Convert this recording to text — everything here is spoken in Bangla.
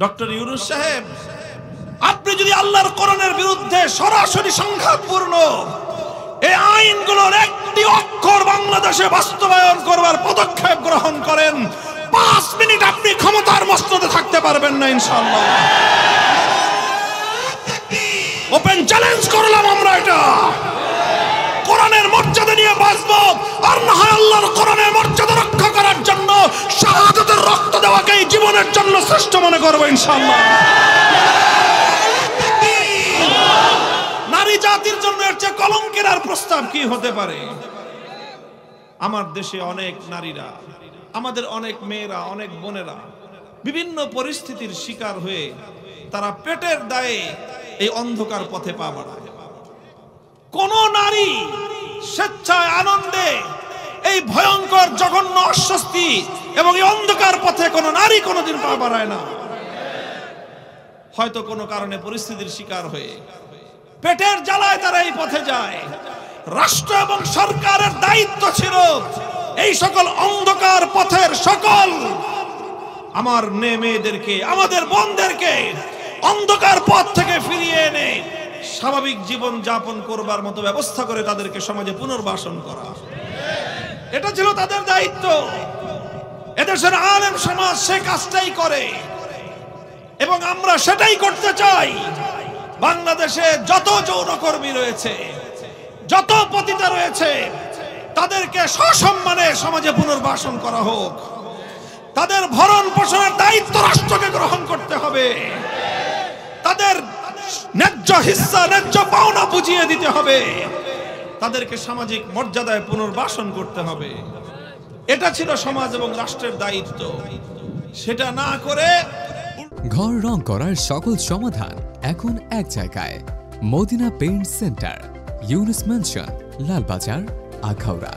ডক্টর ইউনূস সাহেব, আপনি যদি আল্লাহর কোরআনের বিরুদ্ধে সরাসরি সংঘাতপূর্ণ এই আইনগুলোর একটি অক্ষর বাংলাদেশে বাস্তবায়ন করবার পদক্ষেপ গ্রহণ করেন, 5 মিনিট আপনি ক্ষমতার মসনদে থাকতে পারবেন না ইনশাআল্লাহ। ওপেন চ্যালেঞ্জ করলাম আমরা, এটা কোরআনের মর্যাদা নিয়ে বাঁচবো, আর না হয় আল্লাহর কোরআনের মর্যাদা রক্ষা করার জন্য শাহাদাতের রক্ত দেওয়াকেই জীবনের জন্য শ্রেষ্ঠ মনে করবো ইনশাআল্লাহ। নারী জাতির জন্য এর চেয়ে কলঙ্কের আর প্রস্তাব কি হতে পারে? আমার দেশে অনেক নারীরা, আমাদের অনেক মেয়েরা, অনেক বোনেরা বিভিন্ন পরিস্থিতির শিকার হয়ে তারা পেটের দায়ে এই অন্ধকার পথে পা বাড়ায়। কোন নারী স্বেচ্ছায় আনন্দে এই ভয়ঙ্কর জঘন্য অস্বস্তি এবং এই অন্ধকার পথে কোন নারী কোনোদিন পা বাড়ায় না। হয়তো কোনো কারণে পরিস্থিতির শিকার হয়ে পেটের জ্বালায় তারা এই পথে যায়। রাষ্ট্র এবং সরকারের দায়িত্ব ছিল এই সকল অন্ধকার পথের সকল আমার মেয়েদেরকে, আমাদের বোনদেরকে অন্ধকার পথ থেকে ফিরিয়ে এনে স্বাভাবিক জীবন যাপন করবার মতো ব্যবস্থা করে তাদেরকে সমাজে পুনর্বাসন করা। এটা ছিল তাদের দায়িত্ব। এদেশের আলেম সমাজ সে কাজটাই করে এবং আমরা সেটাই করতে চাই। বাংলাদেশে যত যৌনকর্মী রয়েছে, যত পতিতা রয়েছে, তাদেরকে সসম্মানে সমাজে পুনর্বাসন করা হোক। তাদের ভরণ পোষণের দায়িত্ব রাষ্ট্রকে গ্রহণ করতে হবে। তাদের ন্যায্য হিস্সা, ন্যায্য পাওনা বুঝিয়ে দিতে হবে। তাদেরকে সামাজিক মর্যাদায় পুনর্বাসন করতে হবে। এটা ছিল সমাজ এবং রাষ্ট্রের দায়িত্ব। সেটা না করে ঘর রং করার সকল সমাধান এখন এক জায়গায়। Madina paint centre, Yunus mansion, Lalbazar, Akhaura.